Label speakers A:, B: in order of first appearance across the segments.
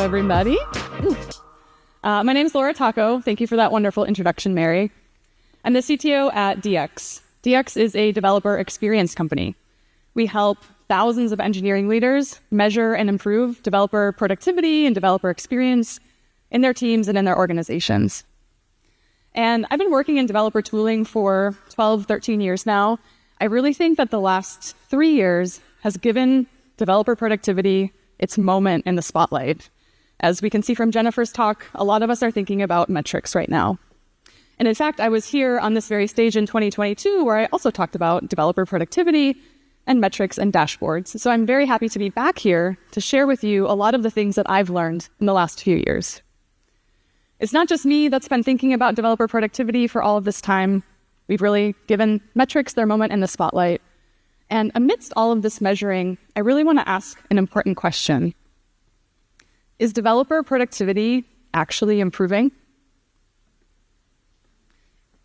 A: everybody. My name is Laura Tacho. Thank you for that wonderful introduction, Mary. I'm the CTO at DX. DX is a developer experience company. We help thousands of engineering leaders measure and improve developer productivity and developer experience in their teams and in their organizations. And I've been working in developer tooling for 12, 13 years now. I really think that the last 3 years has given developer productivity its moment in the spotlight. As we can see from Jennifer's talk, a lot of us are thinking about metrics right now. And in fact, I was here on this very stage in 2022 where I also talked about developer productivity and metrics and dashboards. So I'm very happy to be back here to share with you a lot of the things that I've learned in the last few years. It's not just me that's been thinking about developer productivity for all of this time. We've really given metrics their moment in the spotlight. And amidst all of this measuring, I really want to ask an important question. Is developer productivity actually improving?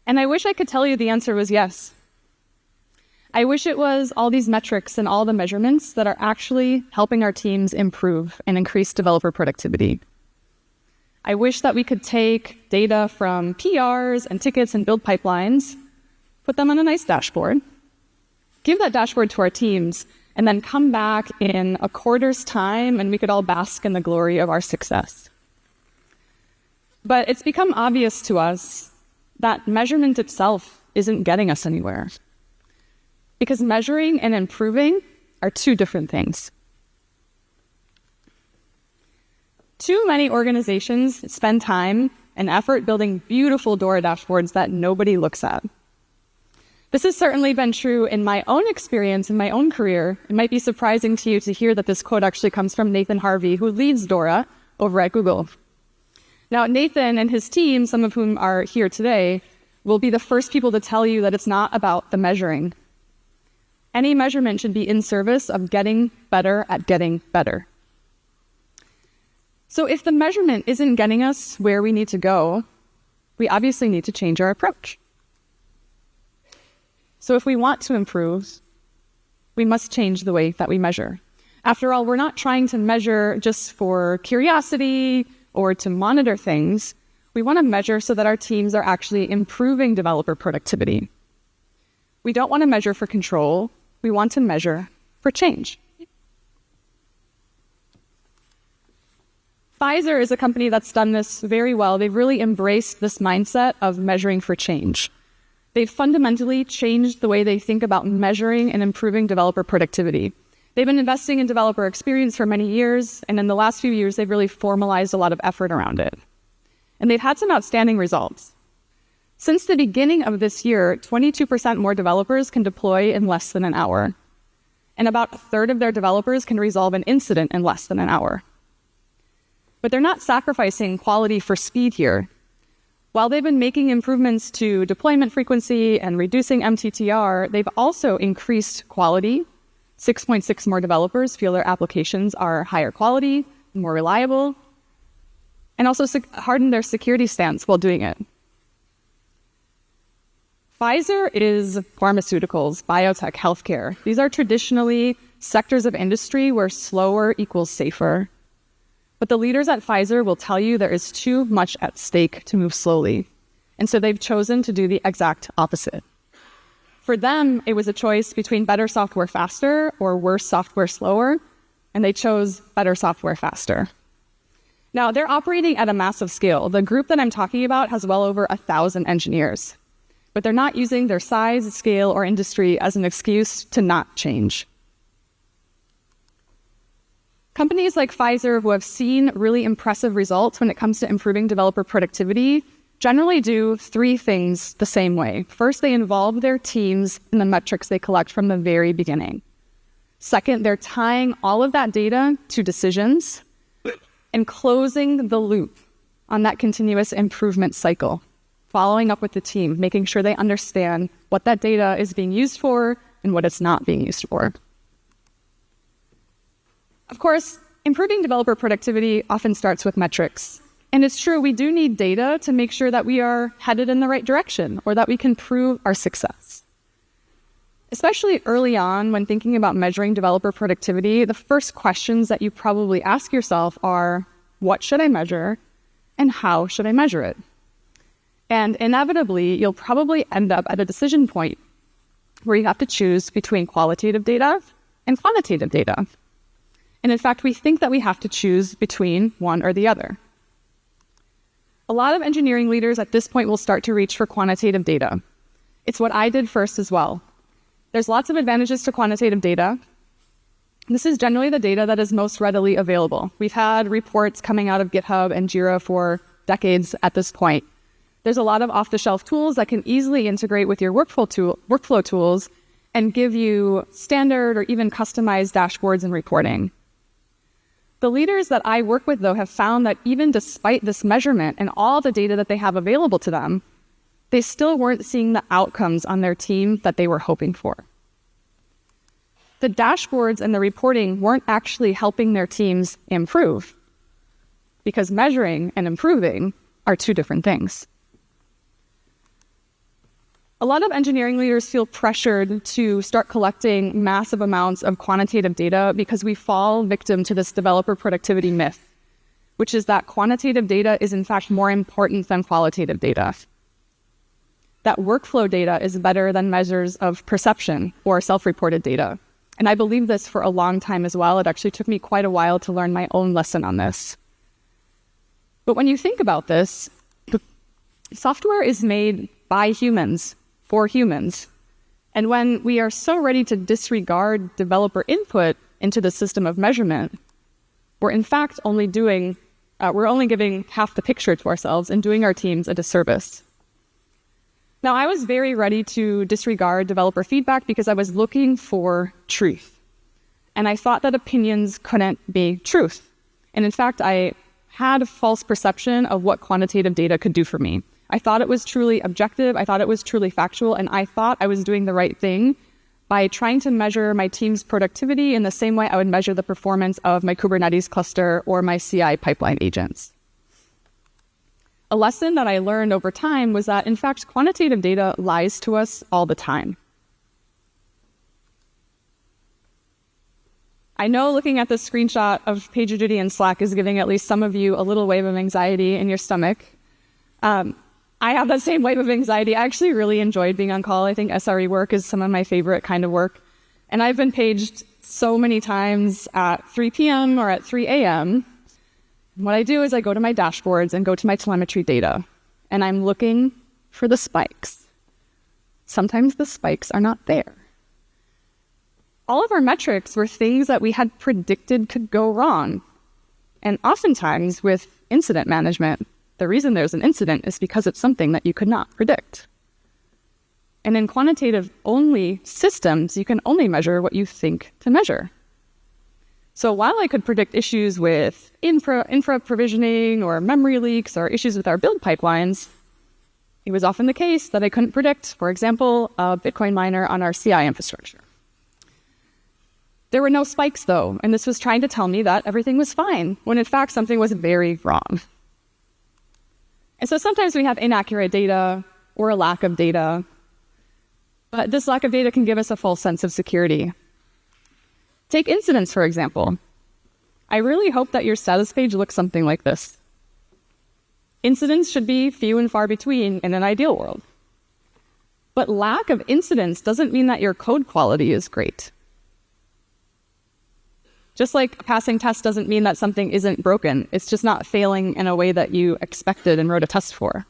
A: And I wish I could tell you the answer was yes. I wish it was all these metrics and all the measurements that are actually helping our teams improve and increase developer productivity. I wish that we could take data from PRs and tickets and build pipelines, put them on a nice dashboard, give that dashboard to our teams, and then come back in a quarter's time and we could all bask in the glory of our success. But it's become obvious to us that measurement itself isn't getting us anywhere. Because measuring and improving are two different things. Too many organizations spend time and effort building beautiful DORA dashboards that nobody looks at. This has certainly been true in my own experience, in my own career. It might be surprising to you to hear that this quote actually comes from Nathan Harvey, who leads DORA over at Google. Now, Nathan and his team, some of whom are here today, will be the first people to tell you that it's not about the measuring. Any measurement should be in service of getting better at getting better. So if the measurement isn't getting us where we need to go, we obviously need to change our approach. So if we want to improve, we must change the way that we measure. After all, we're not trying to measure just for curiosity or to monitor things. We want to measure so that our teams are actually improving developer productivity. We don't want to measure for control. We want to measure for change. Pfizer is a company that's done this very well. They've really embraced this mindset of measuring for change. They've fundamentally changed the way they think about measuring and improving developer productivity. They've been investing in developer experience for many years, and in the last few years, they've really formalized a lot of effort around it. And they've had some outstanding results. Since the beginning of this year, 22% more developers can deploy in less than an hour. And about a third of their developers can resolve an incident in less than an hour. But they're not sacrificing quality for speed here. While they've been making improvements to deployment frequency and reducing MTTR, they've also increased quality. 6.6 more developers feel their applications are higher quality, more reliable, and also hardened their security stance while doing it. Pfizer is pharmaceuticals, biotech, healthcare. These are traditionally sectors of industry where slower equals safer. But the leaders at Pfizer will tell you there is too much at stake to move slowly. And so they've chosen to do the exact opposite. For them, it was a choice between better software faster or worse software slower, and they chose better software faster. Now, they're operating at a massive scale. The group that I'm talking about has well over 1,000 engineers. But they're not using their size, scale, or industry as an excuse to not change. Companies like Pfizer, who have seen really impressive results when it comes to improving developer productivity, generally do three things the same way. First, they involve their teams in the metrics they collect from the very beginning. Second, they're tying all of that data to decisions and closing the loop on that continuous improvement cycle, following up with the team, making sure they understand what that data is being used for and what it's not being used for. Of course, improving developer productivity often starts with metrics. And it's true, we do need data to make sure that we are headed in the right direction or that we can prove our success. Especially early on when thinking about measuring developer productivity, the first questions that you probably ask yourself are, what should I measure and how should I measure it? And inevitably, you'll probably end up at a decision point where you have to choose between qualitative data and quantitative data. And in fact, we think that we have to choose between one or the other. A lot of engineering leaders at this point will start to reach for quantitative data. It's what I did first as well. There's lots of advantages to quantitative data. This is generally the data that is most readily available. We've had reports coming out of GitHub and Jira for decades at this point. There's a lot of off-the-shelf tools that can easily integrate with your workflow tools and give you standard or even customized dashboards and reporting. The leaders that I work with, though, have found that even despite this measurement and all the data that they have available to them, they still weren't seeing the outcomes on their team that they were hoping for. The dashboards and the reporting weren't actually helping their teams improve, because measuring and improving are two different things. A lot of engineering leaders feel pressured to start collecting massive amounts of quantitative data because we fall victim to this developer productivity myth, which is that quantitative data is in fact more important than qualitative data. That workflow data is better than measures of perception or self-reported data. And I believed this for a long time as well. It actually took me quite a while to learn my own lesson on this. But when you think about this, software is made by humans, for humans. And when we are so ready to disregard developer input into the system of measurement, we're in fact only giving half the picture to ourselves and doing our teams a disservice. Now, I was very ready to disregard developer feedback because I was looking for truth. And I thought that opinions couldn't be truth. And in fact, I had a false perception of what quantitative data could do for me. I thought it was truly objective, I thought it was truly factual, and I thought I was doing the right thing by trying to measure my team's productivity in the same way I would measure the performance of my Kubernetes cluster or my CI pipeline agents. A lesson that I learned over time was that, in fact, quantitative data lies to us all the time. I know looking at this screenshot of PagerDuty and Slack is giving at least some of you a little wave of anxiety in your stomach. I have that same wave of anxiety. I actually really enjoyed being on call. I think SRE work is some of my favorite kind of work. And I've been paged so many times at 3 p.m. or at 3 a.m. What I do is I go to my dashboards and go to my telemetry data, and I'm looking for the spikes. Sometimes the spikes are not there. All of our metrics were things that we had predicted could go wrong. And oftentimes with incident management, the reason there's an incident is because it's something that you could not predict. And in quantitative-only systems, you can only measure what you think to measure. So while I could predict issues with infra provisioning or memory leaks or issues with our build pipelines, it was often the case that I couldn't predict, for example, a Bitcoin miner on our CI infrastructure. There were no spikes, though, and this was trying to tell me that everything was fine, when in fact something was very wrong. And so sometimes we have inaccurate data or a lack of data, but this lack of data can give us a false sense of security. Take incidents, for example. I really hope that your status page looks something like this. Incidents should be few and far between in an ideal world. But lack of incidents doesn't mean that your code quality is great. Just like a passing test doesn't mean that something isn't broken. It's just not failing in a way that you expected and wrote a test for.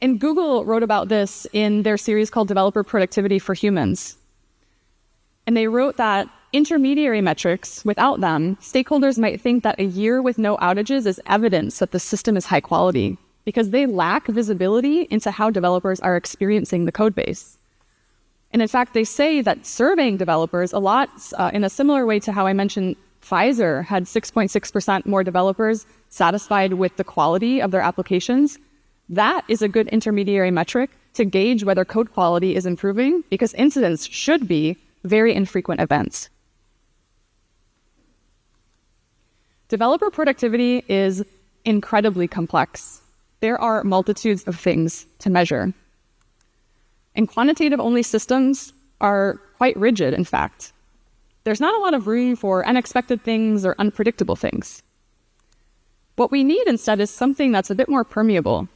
A: And Google wrote about this in their series called Developer Productivity for Humans. And they wrote that intermediary metrics, without them, stakeholders might think that a year with no outages is evidence that the system is high quality because they lack visibility into how developers are experiencing the code base. And in fact, they say that surveying developers a lot, in a similar way to how I mentioned Pfizer had 6.6% more developers satisfied with the quality of their applications. That is a good intermediary metric to gauge whether code quality is improving, because incidents should be very infrequent events. Developer productivity is incredibly complex. There are multitudes of things to measure. And quantitative-only systems are quite rigid, in fact. There's not a lot of room for unexpected things or unpredictable things. What we need instead is something that's a bit more permeable,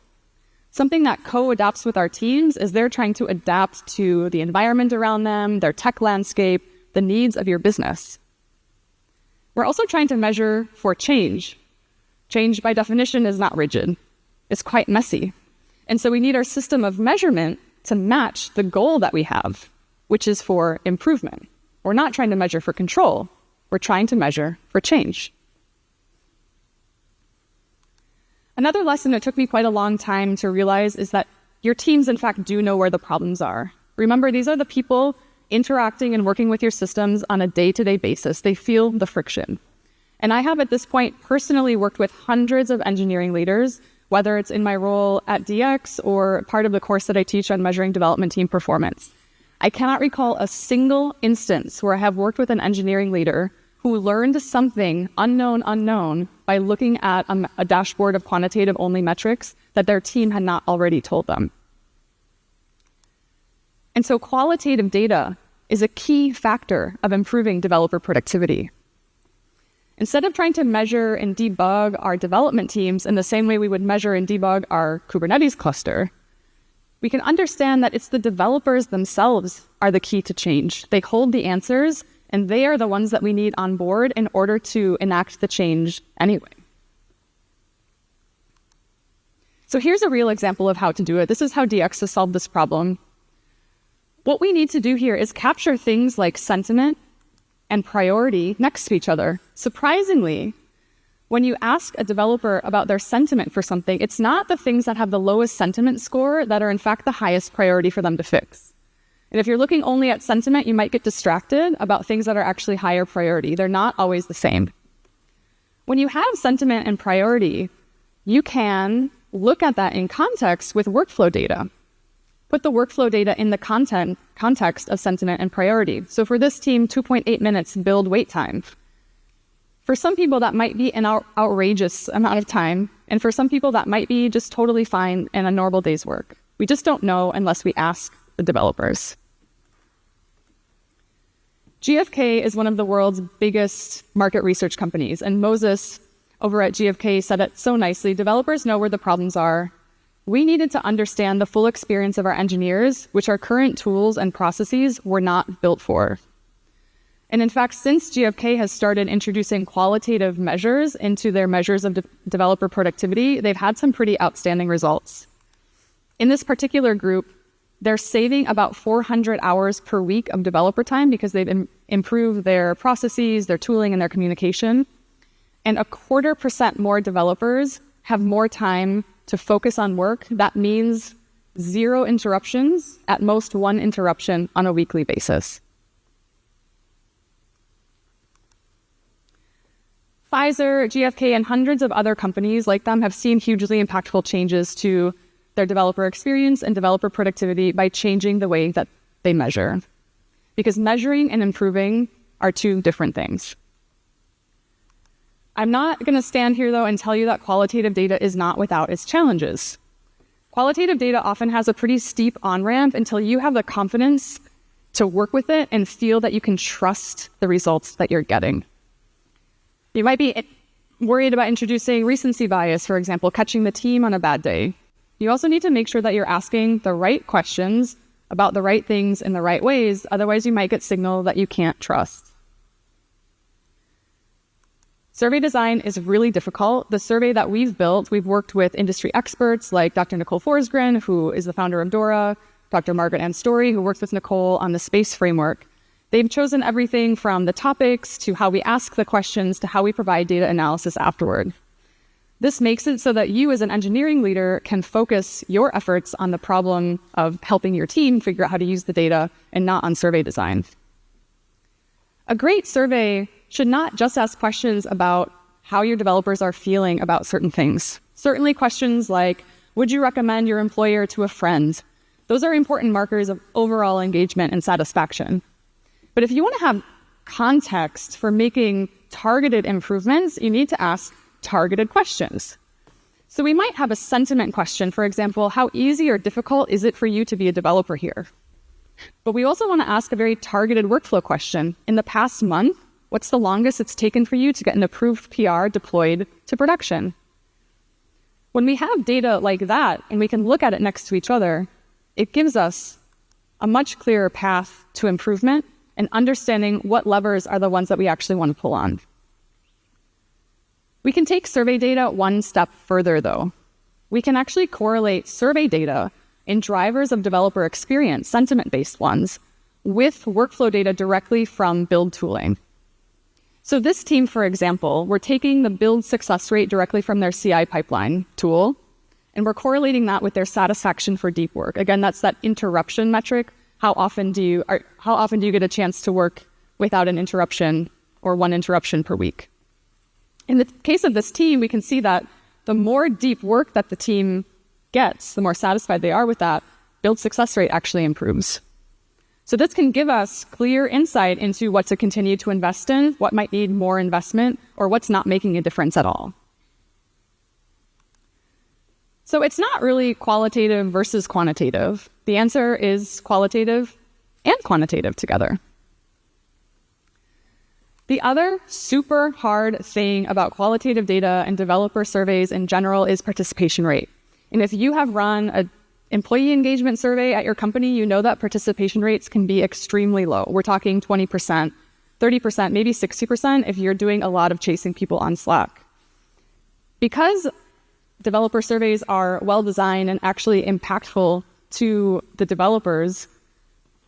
A: something that co-adapts with our teams as they're trying to adapt to the environment around them, their tech landscape, the needs of your business. We're also trying to measure for change. Change, by definition, is not rigid. It's quite messy. And so we need our system of measurement to match the goal that we have, which is for improvement. We're not trying to measure for control. We're trying to measure for change. Another lesson it took me quite a long time to realize is that your teams, in fact, do know where the problems are. Remember, these are the people interacting and working with your systems on a day-to-day basis. They feel the friction. And I have, at this point, personally worked with hundreds of engineering leaders, whether it's in my role at DX or part of the course that I teach on measuring development team performance. I cannot recall a single instance where I have worked with an engineering leader who learned something unknown by looking at a dashboard of quantitative-only metrics that their team had not already told them. And so qualitative data is a key factor of improving developer productivity. Instead of trying to measure and debug our development teams in the same way we would measure and debug our Kubernetes cluster, we can understand that it's the developers themselves are the key to change. They hold the answers, and they are the ones that we need on board in order to enact the change anyway. So here's a real example of how to do it. This is how DX has solved this problem. What we need to do here is capture things like sentiment and priority next to each other. Surprisingly, when you ask a developer about their sentiment for something, it's not the things that have the lowest sentiment score that are in fact the highest priority for them to fix. And if you're looking only at sentiment, you might get distracted about things that are actually higher priority. They're not always the same. When you have sentiment and priority, you can look at that in context with workflow data. Put the workflow data in the context of sentiment and priority. So for this team, 2.8 minutes build wait time. For some people, that might be an outrageous amount of time. And for some people, that might be just totally fine in a normal day's work. We just don't know unless we ask the developers. GfK is one of the world's biggest market research companies. And Moses over at GfK said it so nicely, developers know where the problems are. We needed to understand the full experience of our engineers, which our current tools and processes were not built for. And in fact, since GfK has started introducing qualitative measures into their measures of developer productivity, they've had some pretty outstanding results. In this particular group, they're saving about 400 hours per week of developer time because they've improved their processes, their tooling, and their communication. And 0.25% more developers have more time to focus on work. That means 0 interruptions, at most 1 interruption on a weekly basis. Pfizer, GfK, and hundreds of other companies like them have seen hugely impactful changes to their developer experience and developer productivity by changing the way that they measure. Because measuring and improving are two different things. I'm not going to stand here, though, and tell you that qualitative data is not without its challenges. Qualitative data often has a pretty steep on-ramp until you have the confidence to work with it and feel that you can trust the results that you're getting. You might be worried about introducing recency bias, for example, catching the team on a bad day. You also need to make sure that you're asking the right questions about the right things in the right ways. Otherwise, you might get signal that you can't trust. Survey design is really difficult. The survey that we've built, we've worked with industry experts like Dr. Nicole Forsgren, who is the founder of Dora, Dr. Margaret Ann Story, who works with Nicole on the SPACE framework. They've chosen everything from the topics to how we ask the questions to how we provide data analysis afterward. This makes it so that you as an engineering leader can focus your efforts on the problem of helping your team figure out how to use the data and not on survey design. A great survey should not just ask questions about how your developers are feeling about certain things. Certainly questions like, would you recommend your employer to a friend? Those are important markers of overall engagement and satisfaction. But if you want to have context for making targeted improvements, you need to ask targeted questions. So we might have a sentiment question, for example, how easy or difficult is it for you to be a developer here? But we also want to ask a very targeted workflow question. In the past month, what's the longest it's taken for you to get an approved PR deployed to production? When we have data like that and we can look at it next to each other, it gives us a much clearer path to improvement and understanding what levers are the ones that we actually want to pull on. We can take survey data one step further, though. We can actually correlate survey data in drivers of developer experience, sentiment-based ones, with workflow data directly from build tooling. So this team, for example, we're taking the build success rate directly from their CI pipeline tool, and we're correlating that with their satisfaction for deep work. Again, that's that interruption metric. How often do you get a chance to work without an interruption or one interruption per week? In the case of this team, we can see that the more deep work that the team gets, the more satisfied they are with that, build success rate actually improves. So this can give us clear insight into what to continue to invest in, what might need more investment, or what's not making a difference at all. So it's not really qualitative versus quantitative. The answer is qualitative and quantitative together. The other super hard thing about qualitative data and developer surveys in general is participation rate. And if you have run an employee engagement survey at your company, you know that participation rates can be extremely low. We're talking 20%, 30%, maybe 60% if you're doing a lot of chasing people on Slack. Because developer surveys are well-designed and actually impactful to the developers,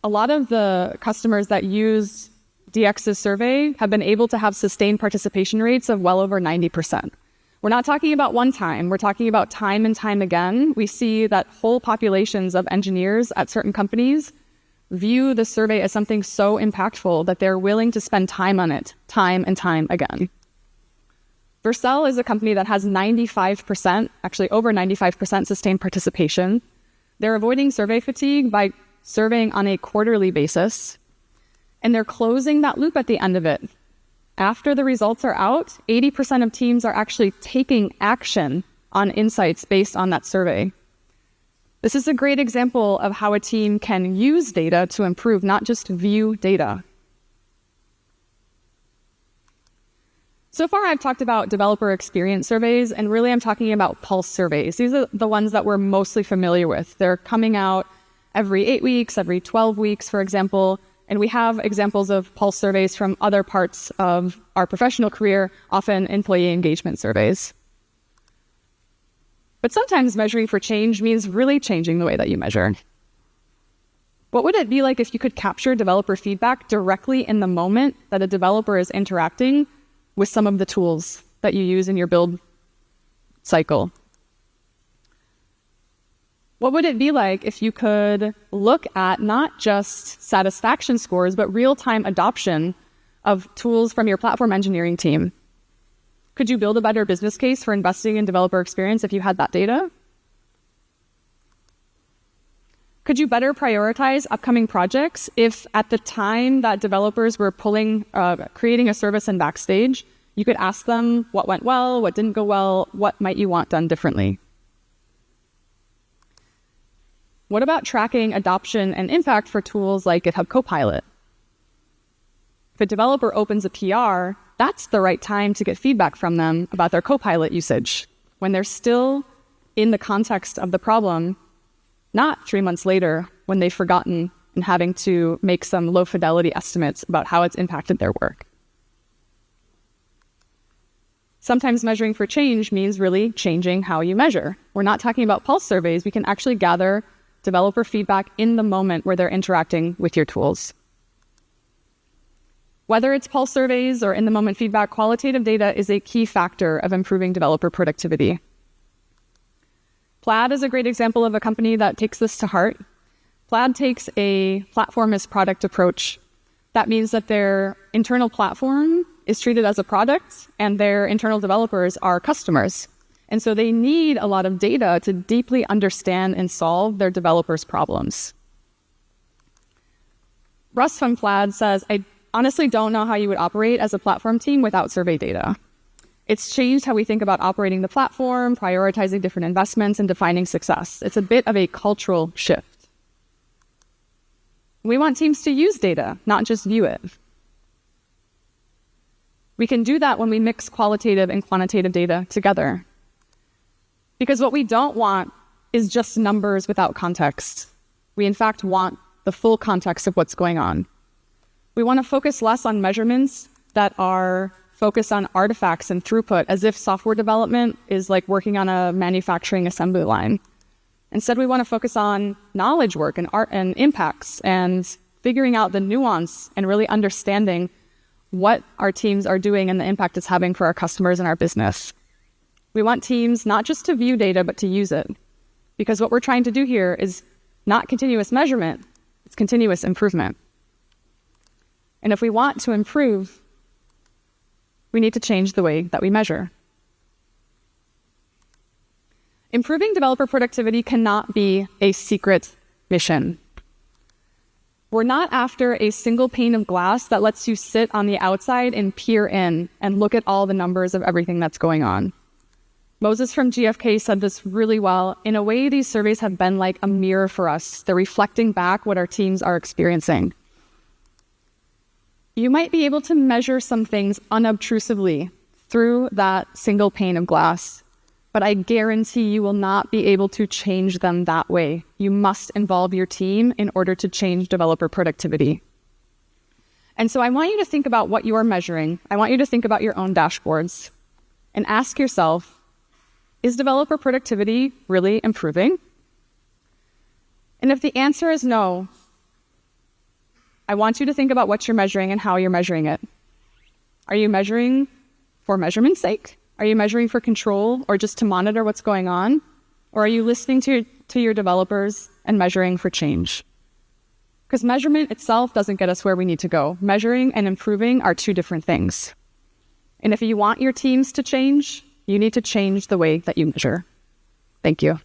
A: a lot of the customers that use DX's survey have been able to have sustained participation rates of well over 90%. We're not talking about one time, we're talking about time and time again. We see that whole populations of engineers at certain companies view the survey as something so impactful that they're willing to spend time on it, time and time again. Vercel is a company that has 95%, actually over 95% sustained participation. They're avoiding survey fatigue by surveying on a quarterly basis, and they're closing that loop at the end of it. After the results are out, 80% of teams are actually taking action on insights based on that survey. This is a great example of how a team can use data to improve, not just view data. So far, I've talked about developer experience surveys, and really I'm talking about pulse surveys. These are the ones that we're mostly familiar with. They're coming out every 8 weeks, every 12 weeks, for example. And we have examples of pulse surveys from other parts of our professional career, often employee engagement surveys. But sometimes measuring for change means really changing the way that you measure. What would it be like if you could capture developer feedback directly in the moment that a developer is interacting with some of the tools that you use in your build cycle? What would it be like if you could look at not just satisfaction scores, but real-time adoption of tools from your platform engineering team? Could you build a better business case for investing in developer experience if you had that data? Could you better prioritize upcoming projects if at the time that developers were creating a service in Backstage, you could ask them what went well, what didn't go well, what might you want done differently? What about tracking adoption and impact for tools like GitHub Copilot? If a developer opens a PR, that's the right time to get feedback from them about their Copilot usage, when they're still in the context of the problem, not 3 months later when they've forgotten and having to make some low fidelity estimates about how it's impacted their work. Sometimes measuring for change means really changing how you measure. We're not talking about pulse surveys. We can actually gather developer feedback in the moment where they're interacting with your tools. Whether it's pulse surveys or in-the-moment feedback, qualitative data is a key factor of improving developer productivity. Plaid is a great example of a company that takes this to heart. Plaid takes a platform as product approach. That means that their internal platform is treated as a product and their internal developers are customers. And so they need a lot of data to deeply understand and solve their developers' problems. Russ from Plaid says, I honestly don't know how you would operate as a platform team without survey data. It's changed how we think about operating the platform, prioritizing different investments, and defining success. It's a bit of a cultural shift. We want teams to use data, not just view it. We can do that when we mix qualitative and quantitative data together. Because what we don't want is just numbers without context. We in fact want the full context of what's going on. We want to focus less on measurements that are focused on artifacts and throughput, as if software development is like working on a manufacturing assembly line. Instead, we want to focus on knowledge work and art and impacts and figuring out the nuance and really understanding what our teams are doing and the impact it's having for our customers and our business. We want teams not just to view data, but to use it. Because what we're trying to do here is not continuous measurement, it's continuous improvement. And if we want to improve, we need to change the way that we measure. Improving developer productivity cannot be a secret mission. We're not after a single pane of glass that lets you sit on the outside and peer in and look at all the numbers of everything that's going on. Moses from GFK said this really well. In a way, these surveys have been like a mirror for us. They're reflecting back what our teams are experiencing. You might be able to measure some things unobtrusively through that single pane of glass, but I guarantee you will not be able to change them that way. You must involve your team in order to change developer productivity. And so I want you to think about what you are measuring. I want you to think about your own dashboards and ask yourself, is developer productivity really improving? And if the answer is no, I want you to think about what you're measuring and how you're measuring it. Are you measuring for measurement's sake? Are you measuring for control or just to monitor what's going on? Or are you listening to your developers and measuring for change? Because measurement itself doesn't get us where we need to go. Measuring and improving are two different things. And if you want your teams to change, you need to change the way that you measure. Thank you.